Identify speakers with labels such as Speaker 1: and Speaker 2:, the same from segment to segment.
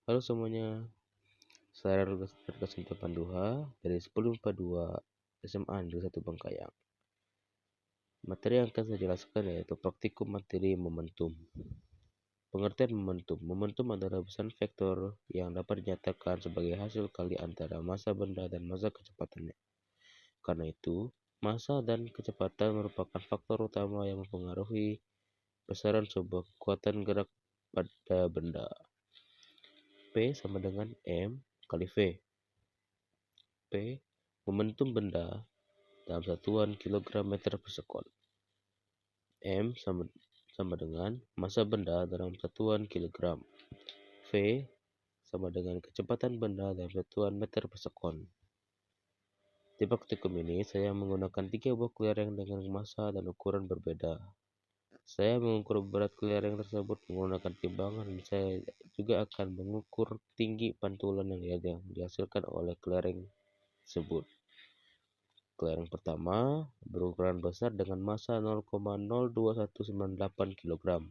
Speaker 1: Halo semuanya, saya Rudolf Panduha dari 1042 SMA Negeri 1 Bangkayang. Materi yang akan saya jelaskan yaitu praktikum materi momentum. Pengertian momentum. Momentum adalah besaran vektor yang dapat dinyatakan sebagai hasil kali antara massa benda dan massa kecepatannya. Karena itu, massa dan kecepatan merupakan faktor utama yang mempengaruhi besaran sebuah kekuatan gerak pada benda. P sama dengan M kali V. P, momentum benda dalam satuan kilogram meter per sekon. M sama dengan massa benda dalam satuan kilogram. V sama dengan kecepatan benda dalam satuan meter per sekon. Di praktikum ini, saya menggunakan 3 buah kelereng dengan massa dan ukuran berbeda. Saya mengukur berat kelereng tersebut menggunakan timbangan dan saya juga akan mengukur tinggi pantulan yang dihasilkan oleh kelereng tersebut. Kelereng pertama berukuran besar dengan massa 0,02198 kg.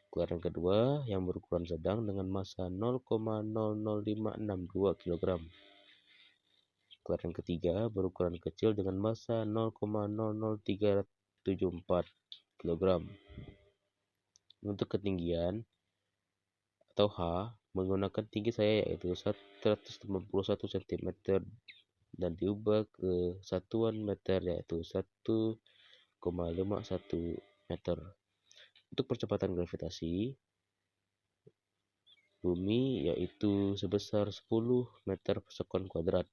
Speaker 1: Kelereng kedua yang berukuran sedang dengan massa 0,00562 kg. Kelereng ketiga berukuran kecil dengan massa 0,00374 kg. Untuk ketinggian atau H, menggunakan tinggi saya yaitu 191 cm dan diubah ke satuan meter yaitu 1,51 meter. Untuk percepatan gravitasi bumi yaitu sebesar 10 meter per sekon kuadrat.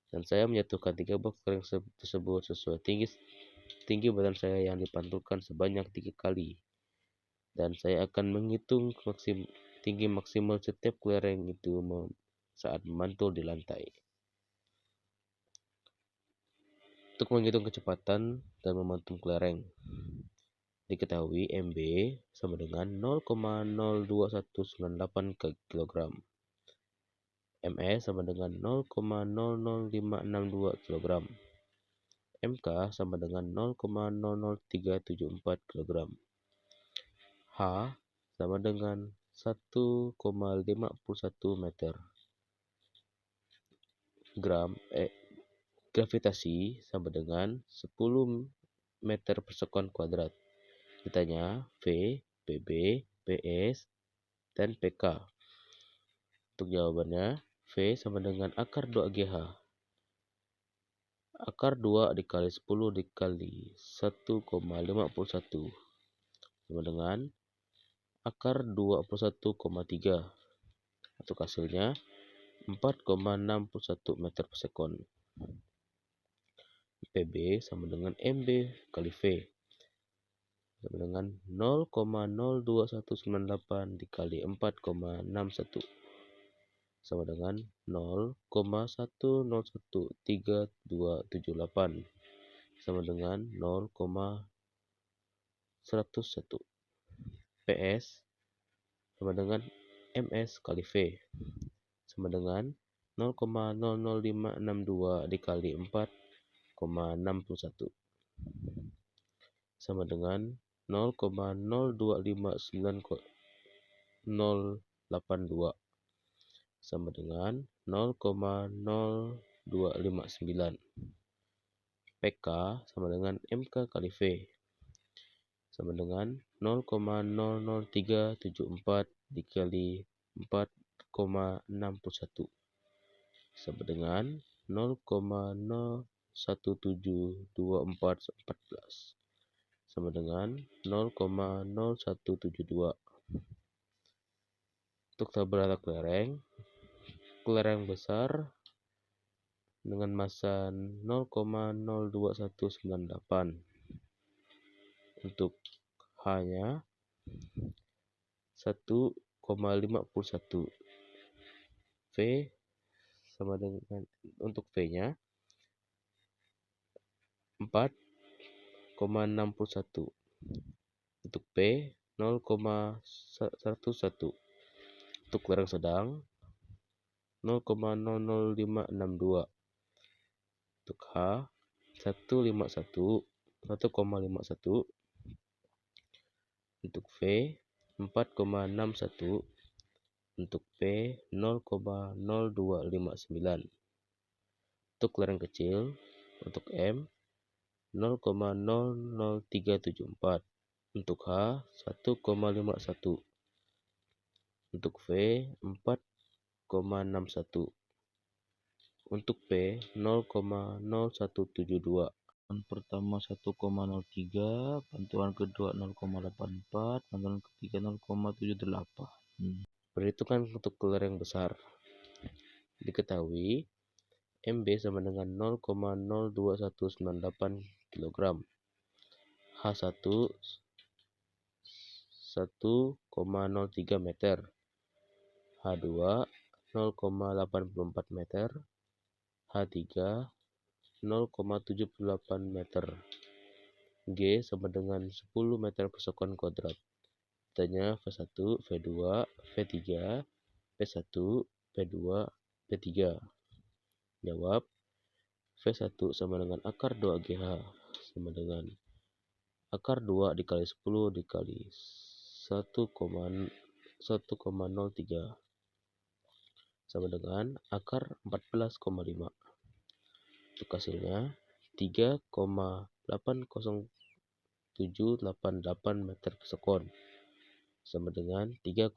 Speaker 1: Dan saya menyatukan 3 box kelereng tersebut sesuai tinggi badan saya yang dipantulkan sebanyak 3 kali. Dan saya akan menghitung tinggi maksimal setiap kelereng itu saat memantul di lantai. Untuk menghitung kecepatan dan momentum kelereng, diketahui MB sama dengan 0,02198 kg. MS sama dengan 0,00562 kg. MK sama dengan 0,00374 kg. H sama dengan 1,51 meter. Gravitasi sama dengan 10 meter per sekon kuadrat. Ditanya V, PB, PS, dan PK. Untuk jawabannya, V sama dengan akar 2GH. Akar 2 dikali 10 dikali 1,51 sama dengan akar 21,3. Untuk hasilnya 4,61 meter per sekon. PB sama dengan MB kali V sama dengan 0,02198 dikali 4,61 sama dengan 0,101328 sama dengan 0,101. PS sama dengan MS kali V sama dengan 0,00562 dikali 4,61 sama dengan 0,025982 sama dengan 0,0259. PK sama dengan MK kali V sama dengan 0,00374 dikali 4,61 sama dengan 0,017214 sama dengan 0,0172. Untuk tabel kelereng besar dengan massa 0,02198. Untuk H-nya 1,51. V sama dengan untuk V-nya 4,61. Untuk P 0,101. Untuk kelereng sedang 0,00562. Untuk H 1,51. Untuk V 4,61. Untuk P 0,0259. Untuk lereng kecil, untuk M 0,00374. Untuk H 1,51. Untuk V 4,61. Untuk P 0,0172. Bantuan pertama 1,03, bantuan kedua 0,84, bantuan ketiga 0,78. Perhitungan untuk lereng besar. Diketahui MB sama dengan 0,02198 kg. H1 1,03 meter. H2 0,84 meter. H3 0,78 meter. G sama dengan 10 meter per sekon kuadrat. Tanya V1, V2, V3, P1, P2, P3. Jawab, V1 sama dengan akar 2GH sama dengan akar 2 dikali 10 dikali 1,03 sama dengan akar 14,5. Untuk hasilnya 3,80788 meter per sekon sama dengan 3,81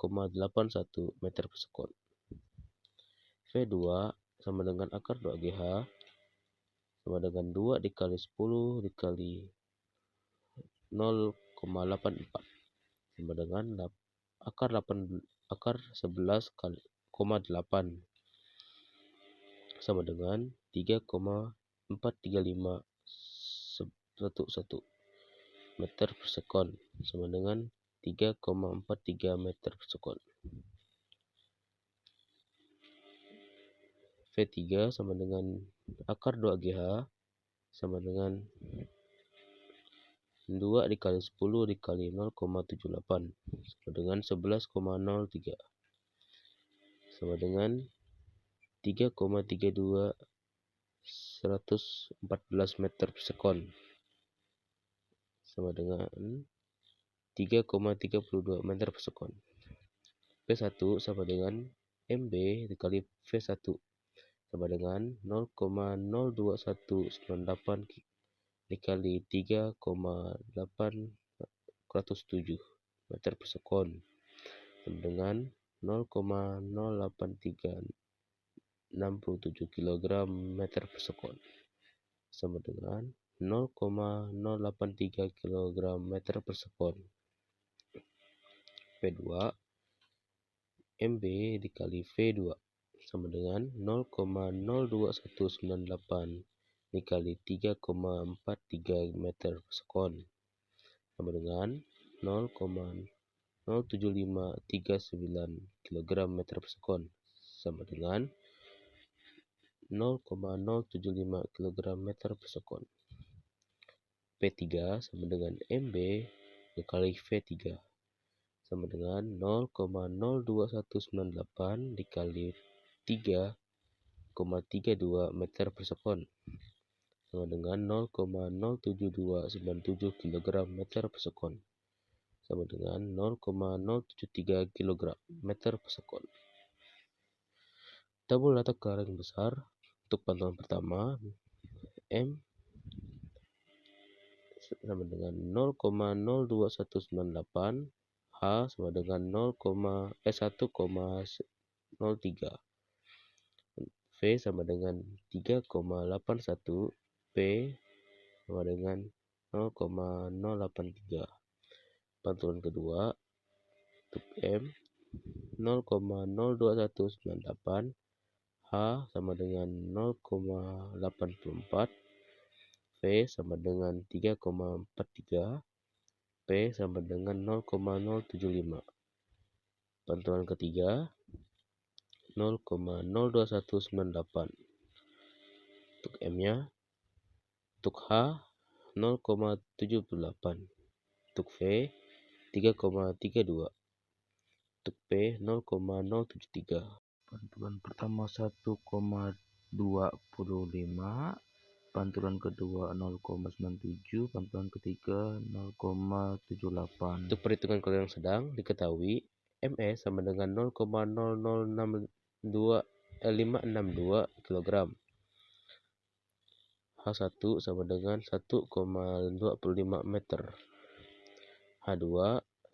Speaker 1: meter per sekon. V2 sama dengan akar 2GH sama dengan 2 dikali 10 dikali 0,84 sama dengan akar 11,8 sama dengan 3,43511 meter per sekon sama dengan 3,43 meter per sekon. V3 sama dengan akar 2GH sama dengan 2 dikali 10 dikali 0,78 sama dengan 11,03 sama dengan 3,3214 meter per sekon sama dengan 3,32 meter per sekon. P1 sama dengan MB dikali V1 sama dengan 0,02198 dikali 3,807 meter per sekon sama dengan 0,08367 kg meter per sekon sama dengan 0,083 kg meter per sekon. P2 MB dikali V2 sama dengan 0,02198 dikali 3,43 meter per sekon sama dengan 0,07539 kg meter per sekon sama dengan 0,075 kg meter per sekon. P3 sama dengan MB dikali V3 sama dengan 0,02198 dikali 3,32 meter per sekon sama dengan 0,07297 kg meter per sekon sama dengan 0,073 kg meter per sekon. Tabul letak lereng besar. Untuk bantuan pertama M sama dengan 0,02198, H sama dengan 1,03, V sama dengan 3,81, P sama dengan 0,083. Bantuan kedua untuk M 0,02198, H sama dengan 0,84, V sama dengan 3,43, P sama dengan 0,075. Bantuan ketiga 0,02198. Untuk M-nya, untuk H 0,78, untuk V 3,32, untuk P 0,073. Bantuan pertama 1,25, bantuan kedua 0,97, bantuan ketiga 0,78. Untuk perhitungan lereng sedang diketahui MS sama dengan 0,00562 kg. H1 sama dengan 1,25 meter. H2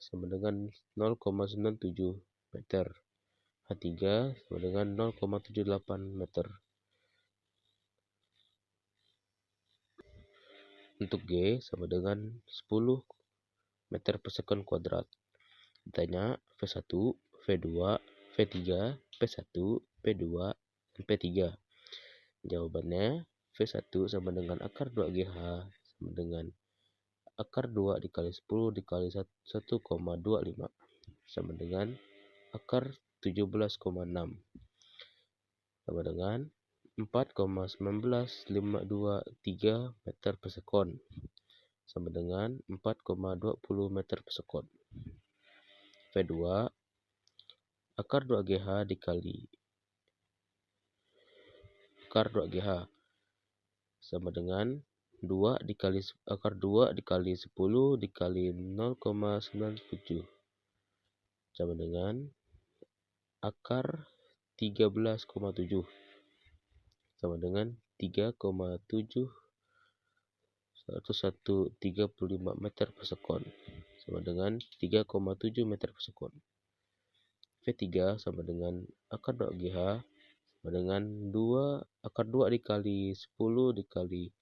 Speaker 1: sama dengan 0,97 meter. H3 sama dengan 0,78 meter. Untuk G sama dengan 10 meter per sekon kuadrat. Ditanya V1, V2, V3, P1, P2, dan P3. Jawabannya V1 sama dengan akar 2GH sama dengan akar 2 dikali 10 dikali 1,25 sama dengan akar 17,6 sama dengan 4,19523 meter per sekon sama dengan 4,20 meter per sekon. V2 akar 2GH dikali akar 2GH sama dengan 2 dikali akar 2 dikali 10 dikali 0,97 sama dengan akar 13,7 sama dengan 3,7135 meter per sekon sama dengan 3,7 meter per sekon. V3 sama dengan akar 2GH sama dengan 2 akar 2 dikali 10 dikali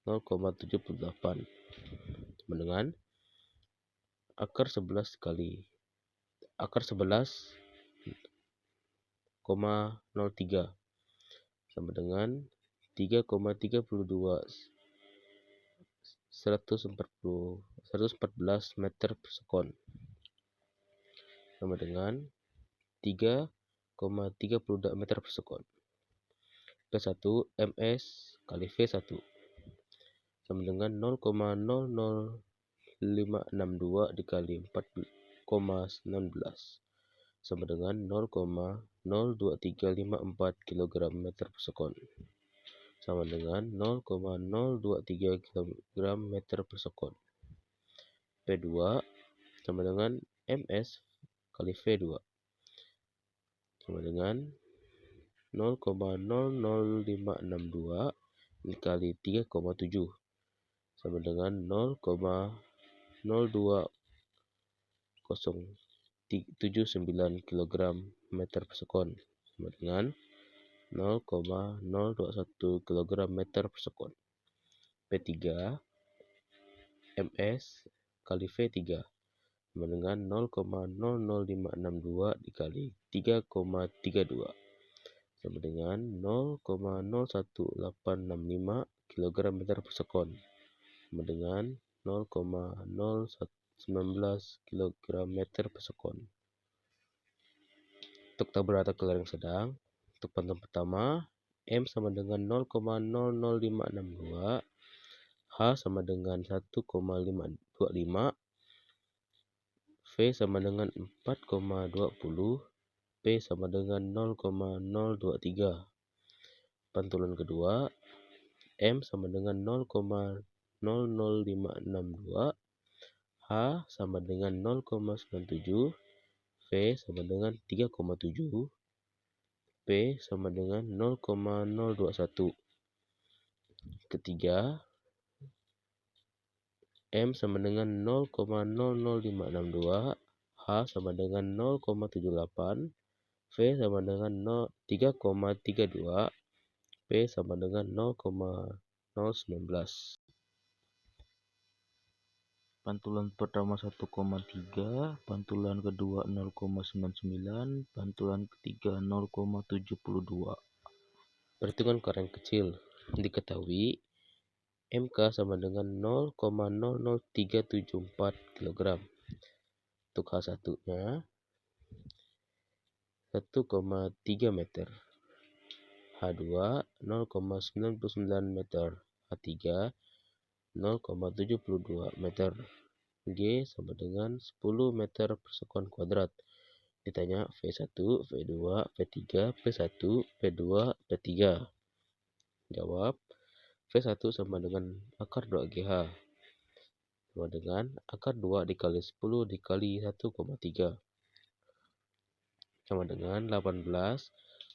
Speaker 1: 0,78 sama dengan akar 11 dikali akar 11,03 sama dengan 3,32 114 meter per sekon sama dengan 3,32 meter per sekon. P1 MS kali V1 sama dengan 0,00562 dikali 4,19 sama dengan 0,02354 kg meter per sekon sama dengan 0,023 kg meter per sekon. P2 sama dengan MS kali V2 sama dengan 0,00562 dikali 3,7 sama dengan 0,02079 kg meter per sekon sama dengan 0,021 kg meter per sekon. P3 MS kali V3 sama dengan 0,00562 dikali 3,32 sama dengan 0,01865 kg meter per sekon sama dengan 0,019 kg meter per sekon. Untuk tabel rata kelar yang sedang, untuk pantun pertama M sama dengan 0,00562, H sama dengan 1,525, V sama dengan 4,20, P sama dengan 0,023. Pantulan kedua, M sama dengan 0,00562, H sama dengan 0,97, V sama dengan 3,7, P sama dengan 0,021. Ketiga, M sama dengan 0,00562, H sama dengan 0,78, V sama dengan 3,32, P sama dengan 0,019. Pantulan pertama 1,3, pantulan kedua 0,99, pantulan ketiga 0,72. Perhitungan karang kecil. Diketahui MK sama dengan 0,00374 kg. Untuk H1-nya 1,3 meter. H2 0,99 meter. H3 0,72 meter. G sama dengan 10 meter per sekon kuadrat. Ditanya V1, V2, V3, P1, P2, P3. Jawab V1 sama dengan akar 2GH sama dengan akar 2 dikali 10 dikali 1,3 sama dengan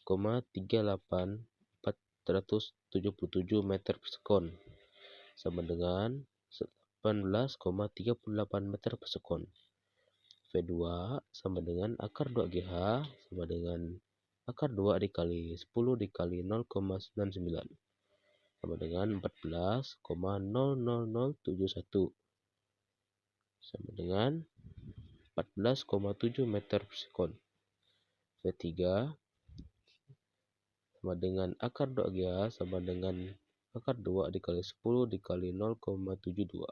Speaker 1: 18,38477 meter per sekon sama dengan 18,38 meter per sekon. V2 sama dengan akar 2GH sama dengan akar 2 dikali 10 dikali 0,99 sama dengan 14,00071 sama dengan 14,7 meter per sekon. V3 sama dengan akar 2GH sama dengan akar 2 dikali 10 dikali 0,72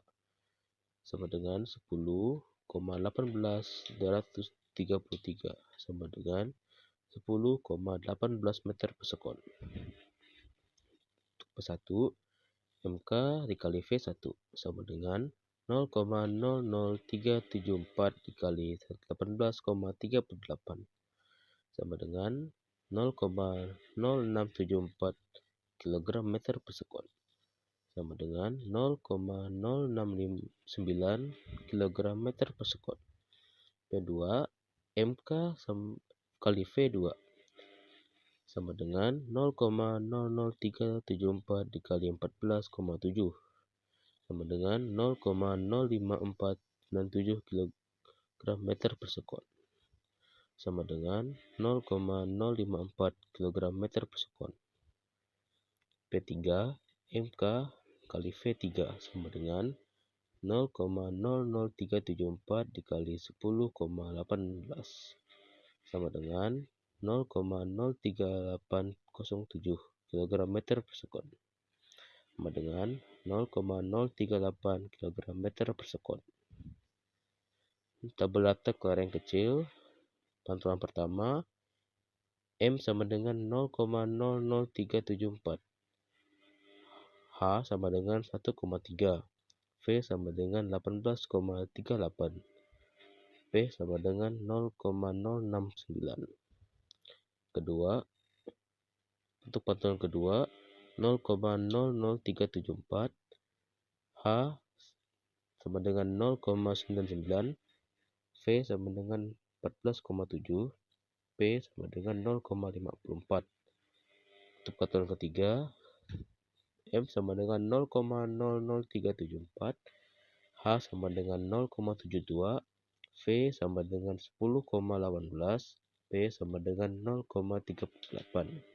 Speaker 1: sama dengan 10,18233 sama dengan 10,18 meter per sekon. Untuk P1 MK dikali V1 sama dengan 0,00374 dikali 18,38 sama dengan 0,0674 kg meter per sekon sama dengan 0,0659 kg meter per sekon. P2 MK kali V2 sama dengan 0,00374 dikali 14,7 sama dengan 0,05497 kg meter per sekon sama dengan 0,054 kg meter per sekon. P3 MK kali V3 sama dengan 0,00374 dikali 10,18 sama dengan 0,03807 kg meter per sekon sama dengan 0,038 kg meter per sekon. Tabel data keluar yang kecil. Pantulan pertama, M sama dengan 0,00374, H sama dengan 1,3, V sama dengan 18,38, P sama dengan 0,069. Kedua, untuk pantulan kedua 0,00374, H sama dengan 0,99, V sama dengan 14,7, P sama dengan 0,54. Untuk pantulan ketiga, M sama dengan 0,00374, H sama dengan 0,72, V sama dengan 10,18, P sama dengan 0,38.